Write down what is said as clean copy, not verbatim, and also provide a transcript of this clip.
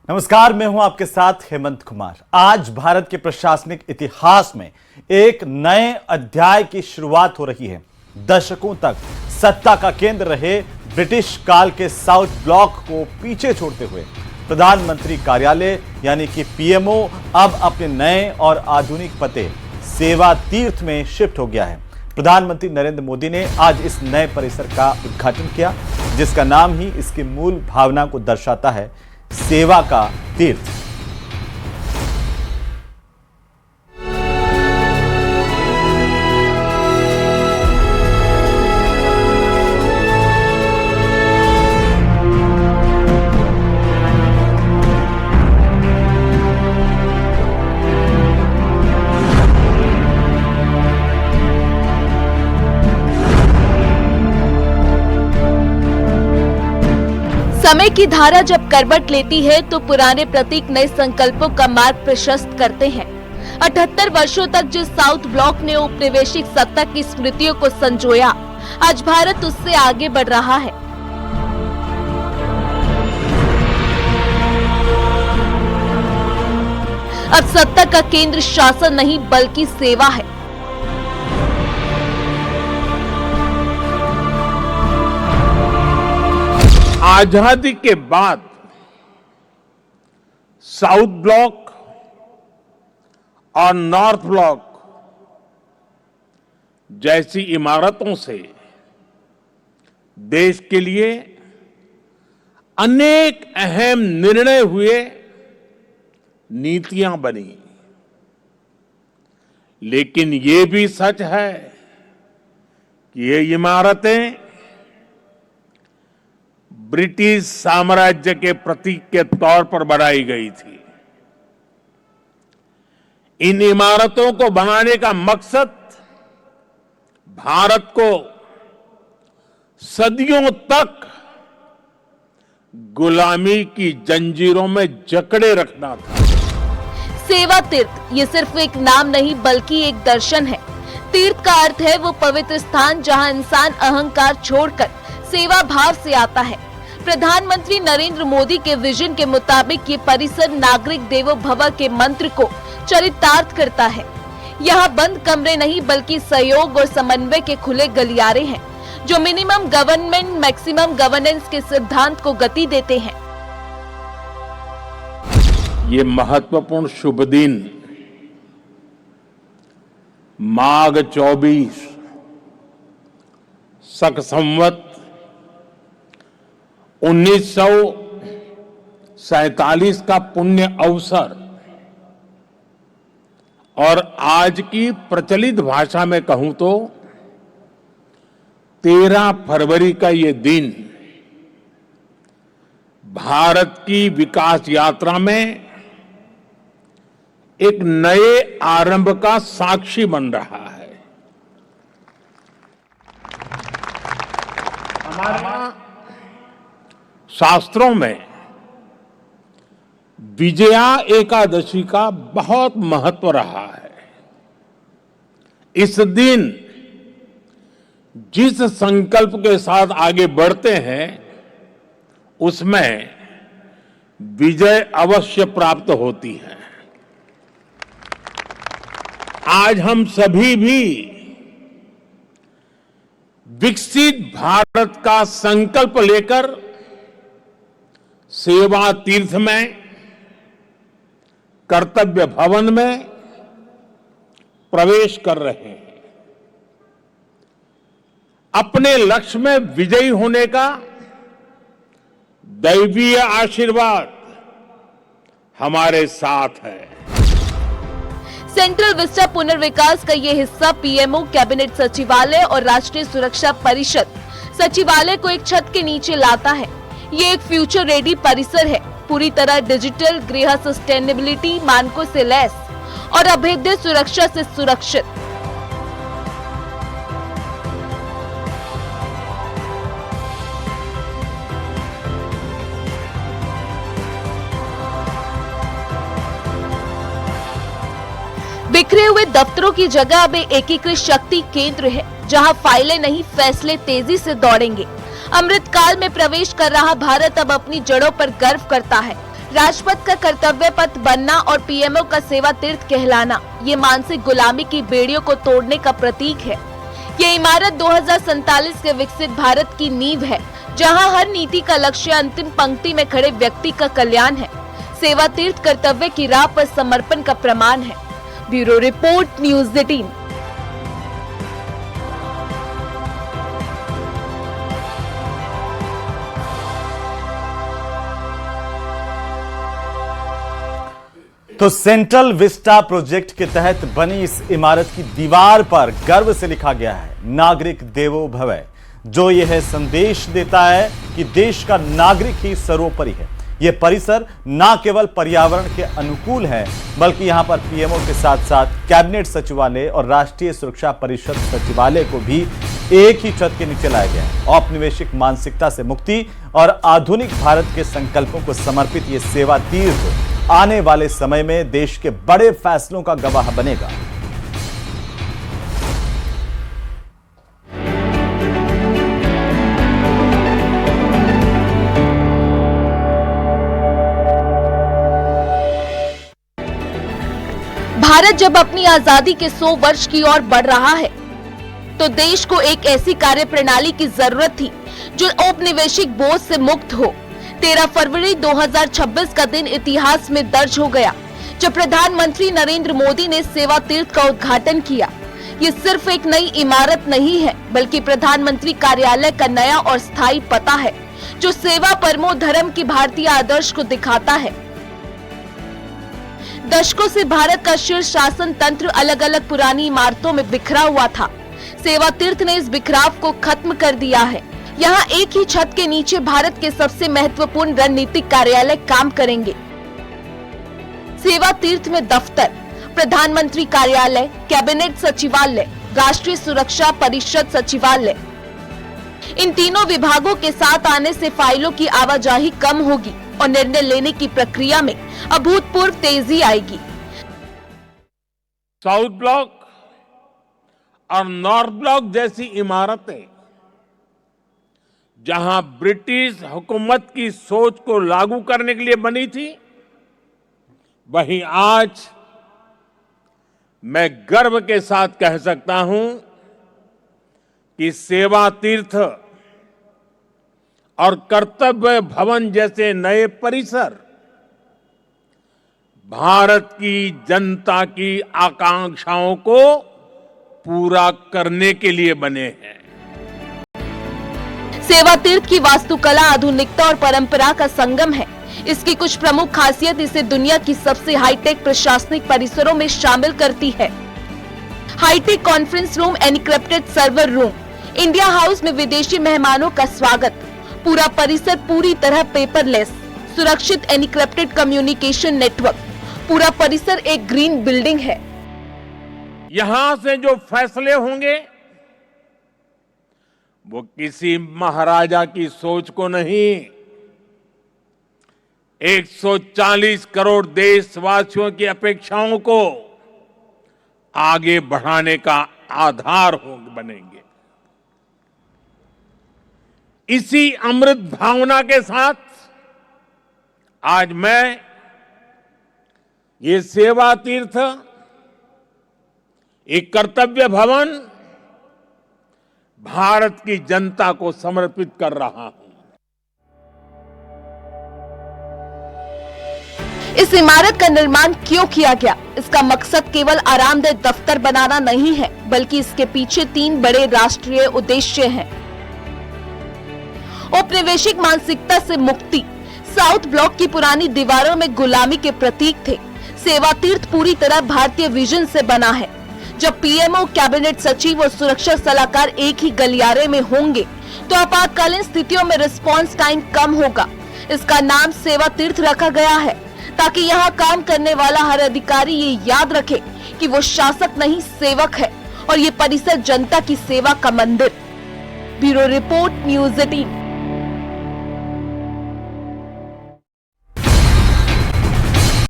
नमस्कार, मैं हूं आपके साथ हेमंत कुमार। आज भारत के प्रशासनिक इतिहास में एक नए अध्याय की शुरुआत हो रही है। दशकों तक सत्ता का केंद्र रहे ब्रिटिश काल के साउथ ब्लॉक को पीछे छोड़ते हुए प्रधानमंत्री कार्यालय यानी कि पीएमओ अब अपने नए और आधुनिक पते सेवा तीर्थ में शिफ्ट हो गया है। प्रधानमंत्री नरेंद्र मोदी ने आज इस नए परिसर का उद्घाटन किया, जिसका नाम ही इसकी मूल भावना को दर्शाता है, सेवा का तीर्थ। समय की धारा जब करवट लेती है तो पुराने प्रतीक नए संकल्पों का मार्ग प्रशस्त करते हैं। 78 वर्षों तक जिस साउथ ब्लॉक ने औपनिवेशिक सत्ता की स्मृतियों को संजोया, आज भारत उससे आगे बढ़ रहा है। अब सत्ता का केंद्र शासन नहीं बल्कि सेवा है। आजादी के बाद साउथ ब्लॉक और नॉर्थ ब्लॉक जैसी इमारतों से देश के लिए अनेक अहम निर्णय हुए, नीतियां बनी। लेकिन ये भी सच है कि ये इमारतें ब्रिटिश साम्राज्य के प्रतीक के तौर पर बनाई गई थी। इन इमारतों को बनाने का मकसद भारत को सदियों तक गुलामी की जंजीरों में जकड़े रखना था। सेवा तीर्थ ये सिर्फ एक नाम नहीं बल्कि एक दर्शन है। तीर्थ का अर्थ है वो पवित्र स्थान जहां इंसान अहंकार छोड़कर सेवा भाव से आता है। प्रधानमंत्री नरेंद्र मोदी के विजन के मुताबिक ये परिसर नागरिक देवो भव के मंत्र को चरितार्थ करता है। यहाँ बंद कमरे नहीं बल्कि सहयोग और समन्वय के खुले गलियारे हैं, जो मिनिमम गवर्नमेंट मैक्सिमम गवर्नेंस के सिद्धांत को गति देते हैं। ये महत्वपूर्ण शुभ दिन माघ 24 शक संवत 1947 का पुण्य अवसर और आज की प्रचलित भाषा में कहूं तो 13 फरवरी का ये दिन भारत की विकास यात्रा में एक नए आरंभ का साक्षी बन रहा है। हमारे शास्त्रों में विजया एकादशी का बहुत महत्व रहा है। इस दिन जिस संकल्प के साथ आगे बढ़ते हैं, उसमें विजय अवश्य प्राप्त होती है। आज हम सभी भी विकसित भारत का संकल्प लेकर सेवा तीर्थ में, कर्तव्य भवन में प्रवेश कर रहे हैं। अपने लक्ष्य में विजयी होने का दैवीय आशीर्वाद हमारे साथ है। सेंट्रल विस्टा पुनर्विकास का ये हिस्सा पीएमओ, कैबिनेट सचिवालय और राष्ट्रीय सुरक्षा परिषद सचिवालय को एक छत के नीचे लाता है। ये एक फ्यूचर रेडी परिसर है, पूरी तरह डिजिटल, गृह सस्टेनेबिलिटी मानकों से लैस और अभेद्य सुरक्षा से सुरक्षित। बिखरे हुए दफ्तरों की जगह अब एकीकृत शक्ति केंद्र है, जहां फाइलें नहीं फैसले तेजी से दौड़ेंगे। अमृत काल में प्रवेश कर रहा भारत अब अपनी जड़ों पर गर्व करता है। राजपथ का कर्तव्य पथ बनना और पीएमओ का सेवा तीर्थ कहलाना ये मानसिक गुलामी की बेड़ियों को तोड़ने का प्रतीक है। ये इमारत 2047 के विकसित भारत की नींव है, जहां हर नीति का लक्ष्य अंतिम पंक्ति में खड़े व्यक्ति का कल्याण है। सेवा तीर्थ कर्तव्य की राह पर समर्पण का प्रमाण है। Bureau report, news 18। तो सेंट्रल विस्टा प्रोजेक्ट के तहत बनी इस इमारत की दीवार पर गर्व से लिखा गया है, नागरिक देवो भव, जो यह संदेश देता है कि देश का नागरिक ही सर्वोपरि है। यह परिसर न केवल पर्यावरण के अनुकूल है, बल्कि यहां पर पीएमओ के साथ साथ कैबिनेट सचिवालय और राष्ट्रीय सुरक्षा परिषद सचिवालय को भी एक ही छत के नीचे लाया गया है। औपनिवेशिक मानसिकता से मुक्ति और आधुनिक भारत के संकल्पों को समर्पित ये सेवा तीर्थ आने वाले समय में देश के बड़े फैसलों का गवाह बनेगा। भारत जब अपनी आजादी के 100 वर्ष की ओर बढ़ रहा है, तो देश को एक ऐसी कार्यप्रणाली की जरूरत थी जो औपनिवेशिक बोझ से मुक्त हो। 13 फरवरी 2026 का दिन इतिहास में दर्ज हो गया, जब प्रधानमंत्री नरेंद्र मोदी ने सेवा तीर्थ का उद्घाटन किया। ये सिर्फ एक नई इमारत नहीं है, बल्कि प्रधानमंत्री कार्यालय का नया और स्थायी पता है, जो सेवा परमो धर्म की भारतीय आदर्श को दिखाता है। दशकों से भारत का शीर्ष शासन तंत्र अलग अलग पुरानी इमारतों में बिखरा हुआ था। सेवा तीर्थ ने इस बिखराव को खत्म कर दिया है। यहाँ एक ही छत के नीचे भारत के सबसे महत्वपूर्ण रणनीतिक कार्यालय काम करेंगे। सेवा तीर्थ में दफ्तर, प्रधानमंत्री कार्यालय, कैबिनेट सचिवालय, राष्ट्रीय सुरक्षा परिषद सचिवालय, इन तीनों विभागों के साथ आने से फाइलों की आवाजाही कम होगी और निर्णय लेने की प्रक्रिया में अभूतपूर्व तेजी आएगी। साउथ ब्लॉक और नॉर्थ ब्लॉक जैसी इमारतें जहां ब्रिटिश हुकूमत की सोच को लागू करने के लिए बनी थी, वहीं आज मैं गर्व के साथ कह सकता हूं कि सेवा तीर्थ और कर्तव्य भवन जैसे नए परिसर भारत की जनता की आकांक्षाओं को पूरा करने के लिए बने हैं। सेवा तीर्थ की वास्तुकला आधुनिकता और परंपरा का संगम है। इसकी कुछ प्रमुख खासियत इसे दुनिया की सबसे हाईटेक प्रशासनिक परिसरों में शामिल करती है। Hi tech conference room, encrypted server room, India House में विदेशी मेहमानों का स्वागत, पूरा परिसर पूरी तरह पेपरलेस, सुरक्षित एनक्रिप्टेड कम्युनिकेशन नेटवर्क, पूरा परिसर एक ग्रीन बिल्डिंग है। यहां से जो फैसले होंगे वो किसी महाराजा की सोच को नहीं, 140 करोड़ देशवासियों की अपेक्षाओं को आगे बढ़ाने का आधार बनेंगे। इसी अमृत भावना के साथ आज मैं ये सेवा तीर्थ, एक कर्तव्य भवन भारत की जनता को समर्पित कर रहा हूं। इस इमारत का निर्माण क्यों किया गया? इसका मकसद केवल आरामदेह दफ्तर बनाना नहीं है, बल्कि इसके पीछे 3 बड़े राष्ट्रीय उद्देश्य हैं। औपनिवेशिक मानसिकता से मुक्ति, साउथ ब्लॉक की पुरानी दीवारों में गुलामी के प्रतीक थे। सेवा तीर्थ पूरी तरह भारतीय विजन से बना है। जब पीएमओ, कैबिनेट सचिव और सुरक्षा सलाहकार एक ही गलियारे में होंगे, तो आपातकालीन स्थितियों में रिस्पांस टाइम कम होगा। इसका नाम सेवा तीर्थ रखा गया है, ताकि यहाँ काम करने वाला हर अधिकारी ये याद रखे कि वो शासक नहीं, सेवक है, और ये परिसर जनता की सेवा का मंदिर। Bureau report, news 18।